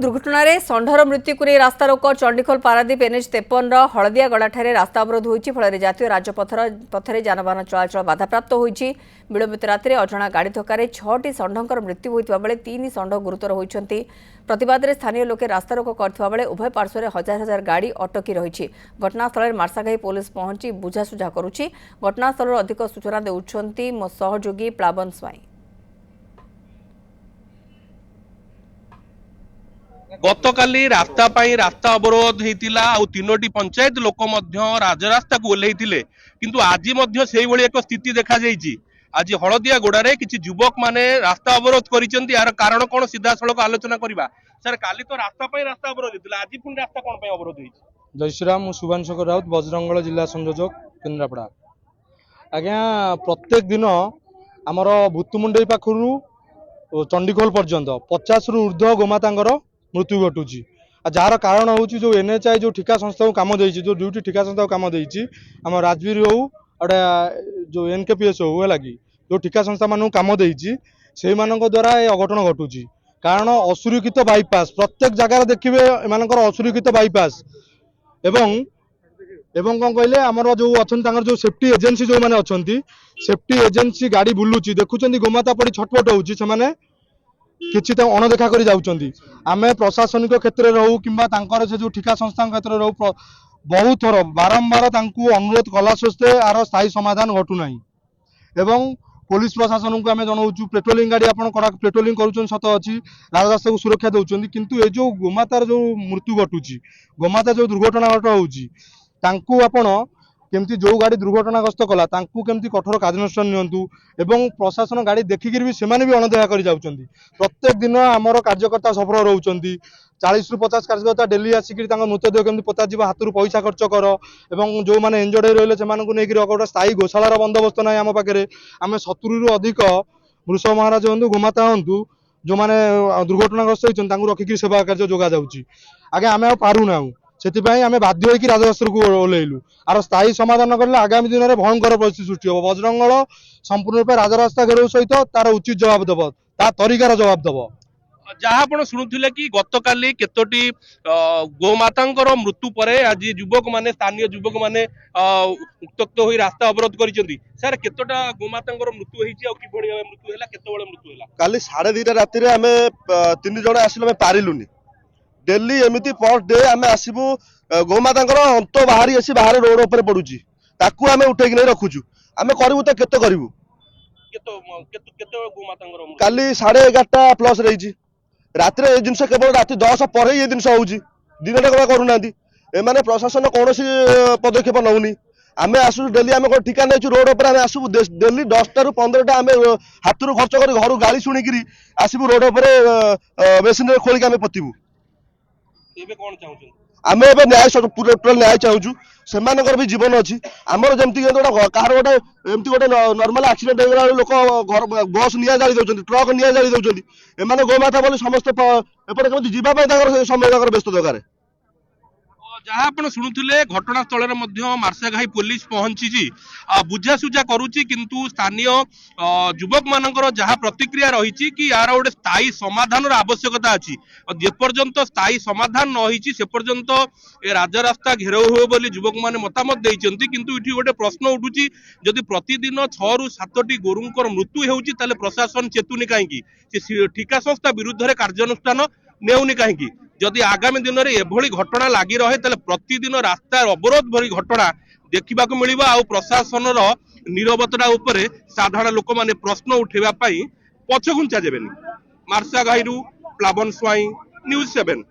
दुर्घटन षंढर मृत्यु को रास्ता रोक चंडीखोल पारादीप एनएच 53 हलदियागड़ा रास्ता अवरोध होती फल जातीय राजपथर जानवाहन चलाचल बाधाप्राप्त होती। विलंबित राति अजणा गाड़ी धक्कर 6टी षंढर मृत्यु होता बेले 3 षंढ गुरुतर होती। प्रतिवाद में स्थानीय लोके रास्ता रोक करथिबा बेले उभय पार्श्व हजार हजार गाड़ी अटकी रही। घटनास्थल में मार्साघाई पुलिस पहुंची बुझासुझा करुछि। घटनास्थल अधिक सूचना देउछंती मो सहयोगी प्लावन स्वाई। गतकाली रास्ता रास्ता अवरोध होता तीनोटी पंचायत लोक राजरास्ता को ओह्लैथिले किंतु आज एक स्थिति देखा जाइए। आज हलदियागुड़ा किसी युवक माने रास्ता अवरोध करिसेंती। यार कारण कौन सीधा सड़क आलोचना करबा। सर काली तो रास्ता अवरोध होता आज पुणी रास्ता कौन अवरोध होइछि? जय श्रीराम। शुभांश राउत बजरंगल जिला संयोजक केन्द्रापड़ा। आज्ञा प्रत्येक दिन आमर भूतुमुंडई पाखरु चंडीखोल पर्यंत 50 रु ऊर्ध्व गोमातांगर मृत्यु घटुची। जार कारण हूँ जो एनएचआई जो ठिका संस्था को कम देछि, जो ड्यूटी ठिका संस्था को कम देछि, आम राजवीर हो जो एनकेपीएस हो लगी जो ठिका संस्था मान कम देछि से द्वारा ये अघटन घटुची। कारण असुरक्षित बाईपास प्रत्येक जगार देखिए एमानकर असुरक्षित बाईपास एवं कौन कहले आमर जो अच्छा जो सेफ्टी एजेंसी जो मैंने अच्छा सेफ्टी एजेंसी गाड़ी बुलूची देखुं गोमाता पड़ी छटपट होची से किसी अणदेखा कर जाउछंती। आमे प्रशासनिक क्षेत्र में रहू कि से जो ठिका संस्था क्षेत्र में रहू बहुत थर बारंबार अनुरोध कला सत्वे यार स्थायी समाधान घटुना। एवं पुलिस प्रशासन को आम जनाऊँ पेट्रोलिंग गाड़ी आप पेट्रोलिंग करुँच सत अच्छी राजरास्ता को सुरक्षा दौरान किंतु ये जो गोमातार जो मृत्यु घटुची गोमाता जो दुर्घटना होती केमती जो गाड़ी दुर्घटनाग्रस्त कला केमती कठोर कार्यानुष्ठान नियंतु एवं प्रशासन गाड़ी देखिक भी सेमाने भी अणदेखा कर जाउछंती। प्रत्येक दिन आमर कार्यकर्ता सफल रहउछंती। 40 रु 50 कार्यकर्ता डेली आसिक मृतदेह केमती पता जीव हाथ पैसा खर्च कर एवं जो मैंने इंजर्ड रही से गोटे स्थायी गोशालार बंदोबस्त ना आम पाखे आम 70 रु अधिक वृष महाराज हूँ गोमाता हूँ जो मैंने दुर्घटनाग्रस्त होती रखिक सेवा कार्य जोगा जाउची। आगे आम पारुना से बाध्य होकर राजरास्ता को ओह्लैलु। आर स्थायी समाधान कले आगामी दिन में भयंकर परिस्थिति सृष्टि हम। बजरंगल संपूर्ण रूप राजरास्ता घेराव सहित तार उचित जवाब दब ता तरीकार जवाब दब। जहाँ आपण शुणुले कि गतकाली केतोटी गोमातांकर मृत्यु पर आज युवक माने स्थानीय युवक माने उत्तक्त होई रास्ता अवरोध करिसेंती। सर केतोटा गोमातांकर मृत्यु होईछि आ किभଳି मृत्यु हैला केतेबेले मृत्यु हैला? काली 2:30 राति रे हमें 3 जण आसिले हमें पारिलुनी। डेली एमती पर डे आम आसबू गोमातांकर अंत बाहरी आसी बाहर रोड ऊपर पड़ुची ताकू आम उठेक नहीं रखुचु। आम करू तो केते करू काली 11:30 प्लस रही राति ये जिनस केवल राति 10 पर ये जिनस होउची दिन टा करूना। एमाने प्रशासन कौन पदक्षेप नौनी। आम आसू डेली आम ठिका नहीं रोड पर आम आसबू डेली 10 रु 15 आम हाथ रू खर्च कर घर गाड़ी शुणिक आसबू रोड पर मेसीन खोलिक आम पतिबू। आम ए न्याय टोटाल न्याय चाहूँ से भी जीवन अच्छी आमर जमी कह गोटे एमती गोटे नॉर्मल एक्सीडेंट होगा लोक घर बस निया जाली दौरान ट्रक निया जाली दौरान एम गोमाता बोले समस्त एपटे कमी जावाई समय व्यस्त दरकार। जहाँ आप शुणुले घटनास्थल में मार्साघाई पुलिस पहुंची बुझासुझा करुच्ची किंतु स्थानीय युवक मानकर जहाँ प्रतिक्रिया रही कि यार गोटे स्थायी समाधान आवश्यकता अच्छी जेपर्यंत स्थायी समाधान न होईची से पर्यंत ए राजरास्ता घेराव हुए बोली युवक माने मतामत देइचंती। किंतु इठी गोटे प्रश्न उठुची जदि प्रतिदिन 6 रु 7टी गोरुंकर मृत्यु हेउची ताले प्रशासन चेतुनी काहेकि से ठिका संस्था विरुद्ध रे कार्यानुष्ठान नेउनी काहेकि? जदि आगामी दिन में एभली घटना लगी रहे ताले प्रतिदिन रास्ता अवरोध भरी घटना देखा मिलिबा आ प्रशासन नीरवता उपरे साधारण लोक माने प्रश्न उठेबा पई पछघुंचा जेबेनी। मार्साघाई प्लावन स्वाई न्यूज 7।